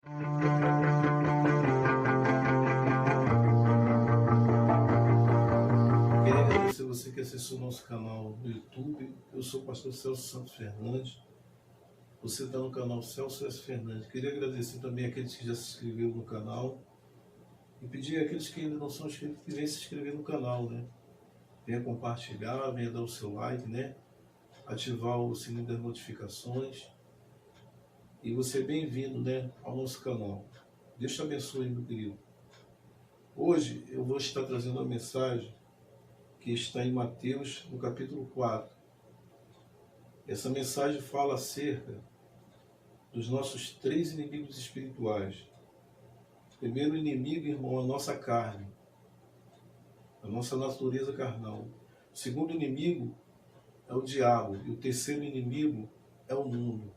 Queria agradecer você que acessou o nosso canal no YouTube. Eu sou o pastor Celso Santos Fernandes. Você está no canal Celso S. Fernandes. Queria agradecer também aqueles que já se inscreveram no canal e pedir àqueles que ainda não são inscritos que venham se inscrever no canal, né? Venha compartilhar, venha dar o seu like, né? Ativar o sininho das notificações. E você é bem-vindo, né, ao nosso canal. Deus te abençoe, meu querido. Hoje eu vou estar trazendo uma mensagem que está em Mateus, no capítulo 4. Essa mensagem fala acerca dos nossos 3 inimigos espirituais. O primeiro inimigo, irmão, é a nossa carne, a nossa natureza carnal. O segundo inimigo é o diabo. E o terceiro inimigo é o mundo.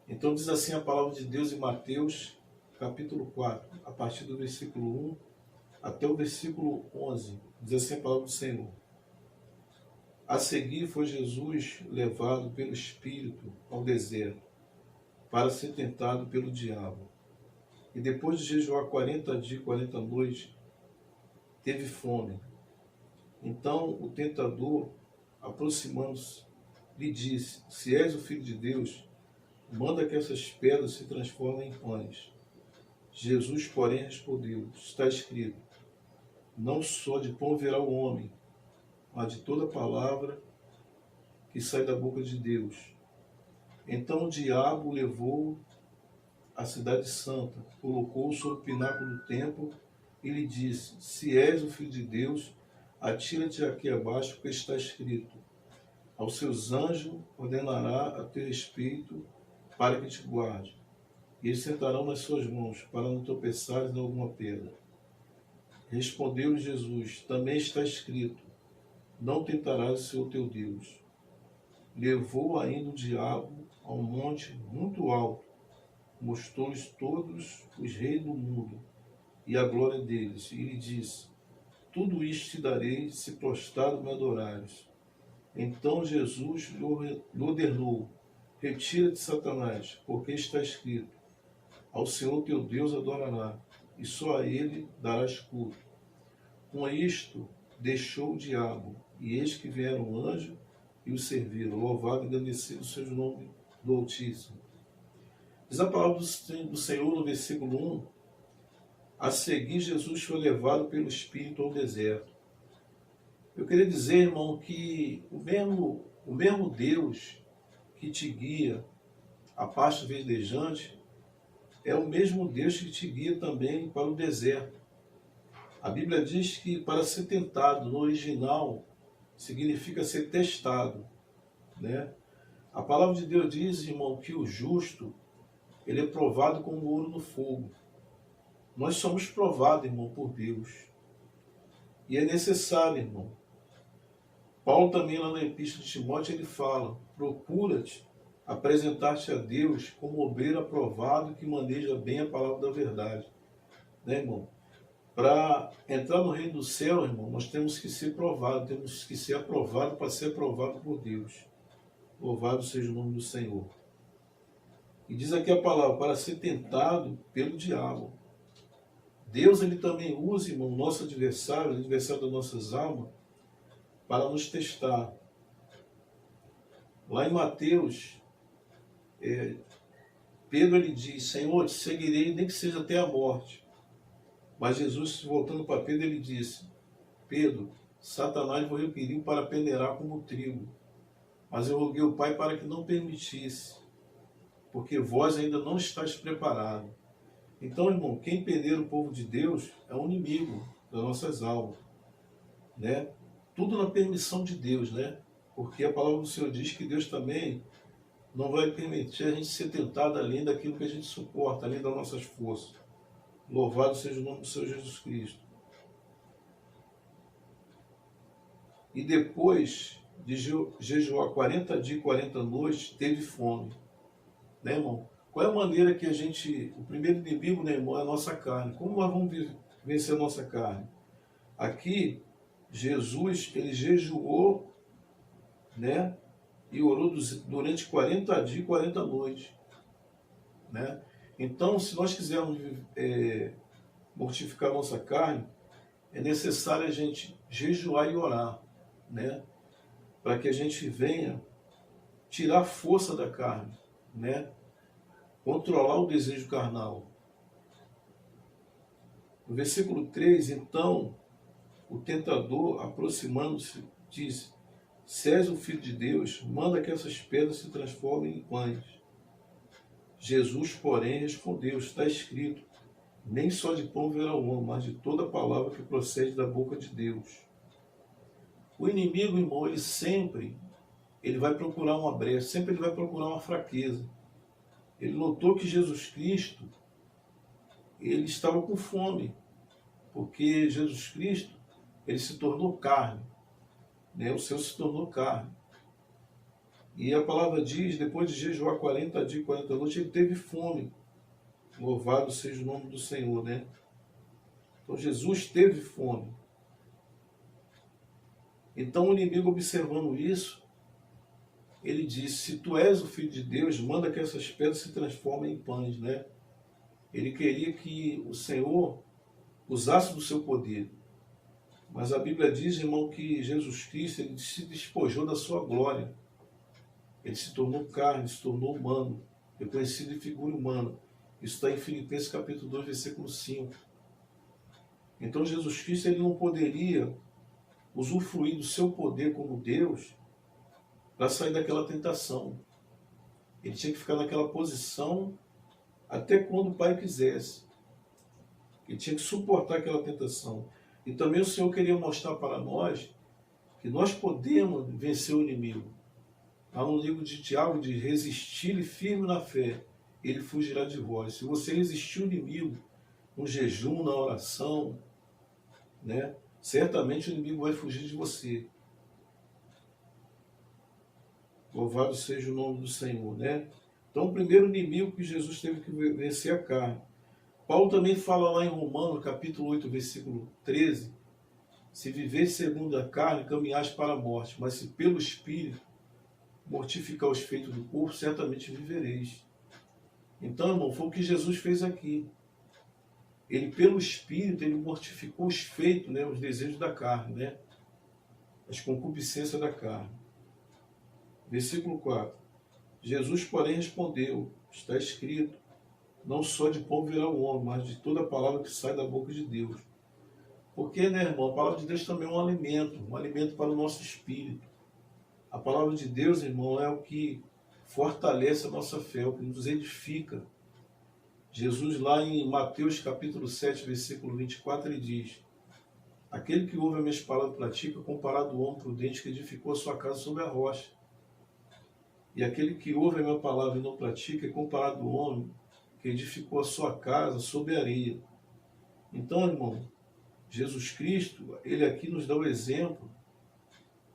Então diz assim a palavra de Deus em Mateus, capítulo 4, a partir do versículo 1 até o versículo 11. Diz assim a palavra do Senhor. A seguir foi Jesus levado pelo Espírito ao deserto, para ser tentado pelo diabo. E depois de jejuar 40 dias e 40 noites, teve fome. Então o tentador, aproximando-se, lhe disse: Se és o Filho de Deus, manda que essas pedras se transformem em pães. Jesus, porém, respondeu: Está escrito, não só de pão viverá o homem, mas de toda palavra que sai da boca de Deus. Então o diabo levou à cidade santa, colocou-o sobre o pináculo do templo e lhe disse: Se és o Filho de Deus, atira-te aqui abaixo, porque está escrito: Aos seus anjos ordenará a teu respeito para que te guarde, e eles sentarão nas suas mãos, para não tropeçares em alguma pedra. Respondeu-lhe Jesus: Também está escrito, não tentarás o Senhor teu Deus. Levou ainda o diabo a um monte muito alto, mostrou-lhes todos os reis do mundo e a glória deles, e lhe disse: Tudo isto te darei, se prostrado me adorares. Então Jesus lhe ordenou: Retira-te, Satanás, porque está escrito: Ao Senhor teu Deus adorará, e só a ele darás culto. Com isto deixou o diabo, e eis que vieram um anjo e o serviram. Louvado e engrandecido seja o nome do Altíssimo. Diz a palavra do Senhor no versículo 1. A seguir, Jesus foi levado pelo Espírito ao deserto. Eu queria dizer, irmão, que o mesmo Deus que te guia a pasto verdejante é o mesmo Deus que te guia também para o deserto. A Bíblia diz que para ser tentado, no original, significa ser testado, né? A palavra de Deus diz, irmão, que o justo, ele é provado como ouro no fogo. Nós somos provados, irmão, por Deus. E é necessário, irmão. Paulo também, lá na Epístola de Timóteo, ele fala: procura-te apresentar-te a Deus como obreiro aprovado que maneja bem a palavra da verdade. Né, irmão? Para entrar no reino do céu, irmão, nós temos que ser provados, temos que ser aprovados para ser aprovado por Deus. Louvado seja o nome do Senhor. E diz aqui a palavra: para ser tentado pelo diabo. Deus, ele também usa, irmão, o nosso adversário, o adversário das nossas almas, para nos testar. Lá em Mateus, Pedro, ele diz: Senhor, te seguirei nem que seja até a morte. Mas Jesus, voltando para Pedro, ele disse: Pedro, Satanás vos requeriu para peneirar como trigo, mas eu roguei ao Pai para que não permitisse, porque vós ainda não estáis preparados. Então, irmão, quem peneira o povo de Deus é um inimigo das nossas almas, né? Tudo na permissão de Deus, né? Porque a palavra do Senhor diz que Deus também não vai permitir a gente ser tentado além daquilo que a gente suporta, além das nossas forças. Louvado seja o nome do Senhor Jesus Cristo. E depois de jejuar 40 dias e 40 noites, teve fome. Né, irmão? Qual é a maneira que a gente... O primeiro inimigo, né, irmão, é a nossa carne. Como nós vamos vencer a nossa carne? Aqui, Jesus, ele jejuou, né, e orou durante 40 dias e 40 noites. Né? Então, se nós quisermos mortificar a nossa carne, é necessário a gente jejuar e orar, né? Para que a gente venha tirar a força da carne, né? Controlar o desejo carnal. No versículo 3, então, o tentador, aproximando-se, disse: Se és o Filho de Deus, manda que essas pedras se transformem em pães. Jesus, porém, respondeu: Está escrito, nem só de pão viverá o homem, mas de toda palavra que procede da boca de Deus. O inimigo, irmão, ele vai procurar uma brecha, sempre ele vai procurar uma fraqueza. Ele notou que Jesus Cristo, ele estava com fome, porque Jesus Cristo, ele se tornou carne, né? O Senhor se tornou carne. E a palavra diz, depois de jejuar 40 dias e 40 noites, ele teve fome. Louvado seja o nome do Senhor, né? Então Jesus teve fome. Então o inimigo, observando isso, ele disse: se tu és o Filho de Deus, manda que essas pedras se transformem em pães, né? Ele queria que o Senhor usasse do seu poder. Mas a Bíblia diz, irmão, que Jesus Cristo, ele se despojou da sua glória. Ele se tornou carne, se tornou humano, reconhecido em figura humana. Isso está em Filipenses capítulo 2, versículo 5. Então Jesus Cristo, ele não poderia usufruir do seu poder como Deus para sair daquela tentação. Ele tinha que ficar naquela posição até quando o Pai quisesse. Ele tinha que suportar aquela tentação. E também o Senhor queria mostrar para nós que nós podemos vencer o inimigo. Lá no livro de Tiago diz: resistir-lhe firme na fé, ele fugirá de vós. Se você resistir o inimigo no jejum, na oração, né, certamente o inimigo vai fugir de você. Louvado seja o nome do Senhor, né? Então, o primeiro inimigo que Jesus teve que vencer é a carne. Paulo também fala lá em Romanos, capítulo 8, versículo 13, se viver segundo a carne, caminhais para a morte, mas se pelo Espírito mortificar os feitos do corpo, certamente vivereis. Então, irmão, foi o que Jesus fez aqui. Ele, pelo Espírito, ele mortificou os feitos, né, os desejos da carne, né, as concupiscências da carne. Versículo 4. Jesus, porém, respondeu: está escrito, não só de pão virá o homem, mas de toda a palavra que sai da boca de Deus. Porque, né, irmão, a palavra de Deus também é um alimento para o nosso espírito. A palavra de Deus, irmão, é o que fortalece a nossa fé, é o que nos edifica. Jesus, lá em Mateus capítulo 7, versículo 24, ele diz: aquele que ouve as minhas palavras e pratica, comparado ao homem prudente que edificou a sua casa sobre a rocha. E aquele que ouve a minha palavra e não pratica, é comparado ao homem que edificou a sua casa sobre a areia. Então, irmão, Jesus Cristo, ele aqui nos dá o exemplo,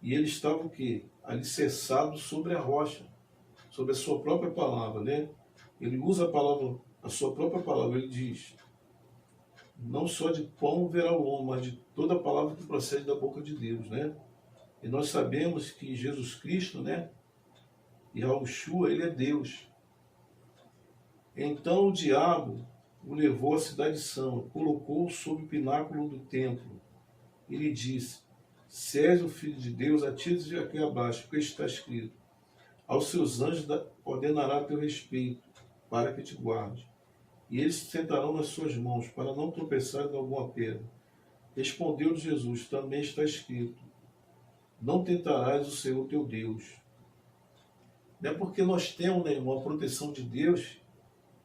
e ele estava o quê? Alicerçado sobre a rocha, sobre a sua própria palavra, né? Ele usa a palavra, a sua própria palavra, ele diz: não só de pão verá o homem, mas de toda a palavra que procede da boca de Deus, né? E nós sabemos que Jesus Cristo, né, Yahushua, ele é Deus. Então o diabo o levou à cidade santa, colocou-o sob o pináculo do templo e lhe disse: se és o Filho de Deus, atira-te aqui abaixo, porque está escrito: aos seus anjos ordenará a teu respeito, para que te guarde. E eles se sentarão nas suas mãos, para não tropeçares em alguma pedra. Respondeu Jesus: também está escrito: não tentarás o Senhor teu Deus. Não é porque nós temos, né, irmão, a proteção de Deus,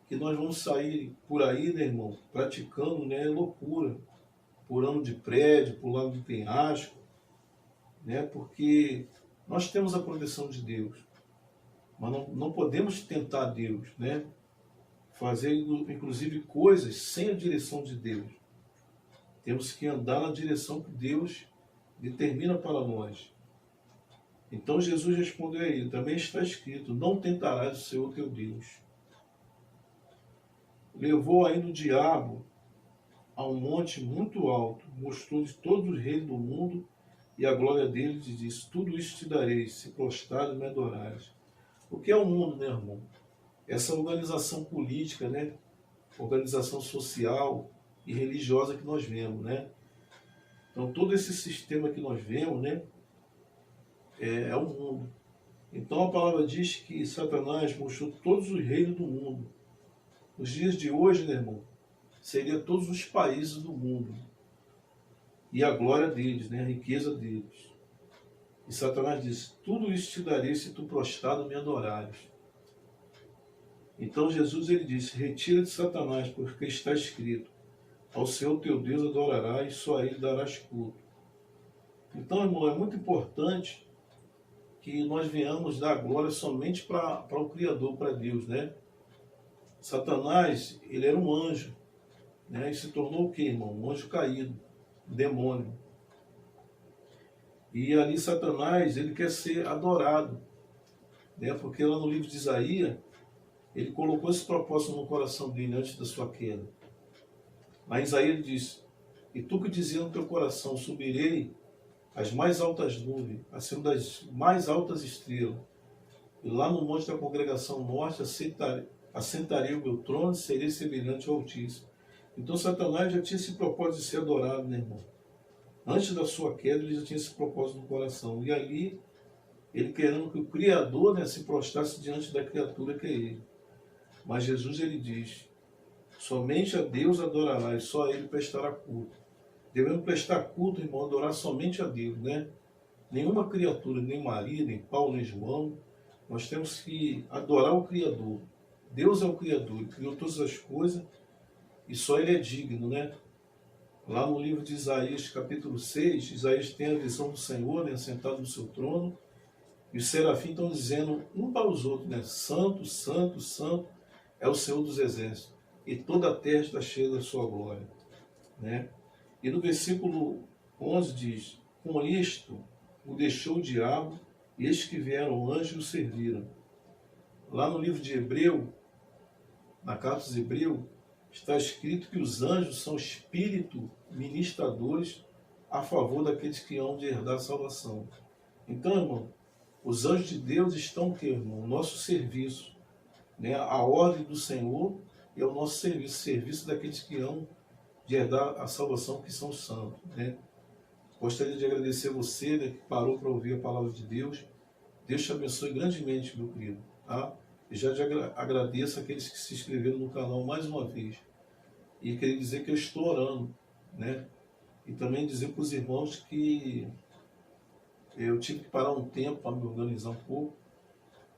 que nós vamos sair por aí, né, irmão, praticando, né, loucura, pulando de prédio, pulando de penhasco, né, porque nós temos a proteção de Deus, mas não podemos tentar Deus, né, fazer inclusive coisas sem a direção de Deus. Temos que andar na direção que Deus determina para nós. Então Jesus respondeu a ele: também está escrito: não tentarás o Senhor teu Deus. Levou ainda o diabo a um monte muito alto, mostrou-lhe todos os reinos do mundo e a glória deles, e disse: tudo isso te darei, se prostrado me adorares. O que é o mundo, né, irmão? Essa organização política, né, organização social e religiosa que nós vemos, né? Então, todo esse sistema que nós vemos, né, é o mundo. Então, a palavra diz que Satanás mostrou todos os reinos do mundo. Nos dias de hoje, né, irmão, seria todos os países do mundo. E a glória deles, né, a riqueza deles. E Satanás disse, tudo isso te darei se tu prostrado me adorares. Então Jesus ele disse, retira de Satanás, porque está escrito, ao Senhor teu Deus adorarás e só a ele darás culto. Então, irmão, é muito importante que nós venhamos dar glória somente para o Criador, para Deus, né? Satanás, ele era um anjo, né? E se tornou o quê, irmão? Um anjo caído, um demônio. E ali Satanás, ele quer ser adorado, né? Porque lá no livro de Isaías, ele colocou esse propósito no coração dele antes da sua queda. Lá em Isaías ele diz, e tu que dizia no teu coração, subirei às mais altas nuvens, acima das mais altas estrelas, e lá no monte da congregação norte assentarei o meu trono e serei semelhante ao Altíssimo. Então Satanás já tinha esse propósito de ser adorado, né, irmão? Antes da sua queda, ele já tinha esse propósito no coração. E ali, ele querendo que o Criador, né, se prostrasse diante da criatura que é ele. Mas Jesus, ele diz, somente a Deus adorará e só a ele prestará culto. Devemos prestar culto, irmão, adorar somente a Deus, né? Nenhuma criatura, nem Maria, nem Paulo, nem João, nós temos que adorar o Criador. Deus é o Criador, ele criou todas as coisas e só ele é digno, né? Lá no livro de Isaías, capítulo 6, Isaías tem a visão do Senhor, né, sentado no seu trono, e os serafins estão dizendo um para os outros, né? Santo, santo, santo é o Senhor dos exércitos, e toda a terra está cheia da sua glória, né? E no versículo 11 diz, com isto o deixou o diabo, e eis que vieram anjos e o serviram. Lá no livro de Hebreu, na carta de Hebreu, está escrito que os anjos são espíritos ministradores a favor daqueles que hão de herdar a salvação. Então, irmão, os anjos de Deus estão o quê, irmão? O nosso serviço, né? A ordem do Senhor é o nosso serviço, serviço daqueles que hão de herdar a salvação, que são os santos, né? Gostaria de agradecer a você, né, que parou para ouvir a palavra de Deus. Deus te abençoe grandemente, meu querido, tá? E já agradeço aqueles que se inscreveram no canal mais uma vez. E queria dizer que eu estou orando, né? E também dizer para os irmãos que eu tive que parar um tempo para me organizar um pouco,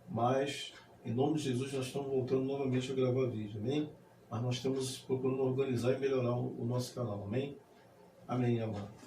mas em nome de Jesus nós estamos voltando novamente a gravar vídeo, amém? Mas nós estamos procurando organizar e melhorar o nosso canal, amém? Amém, amado.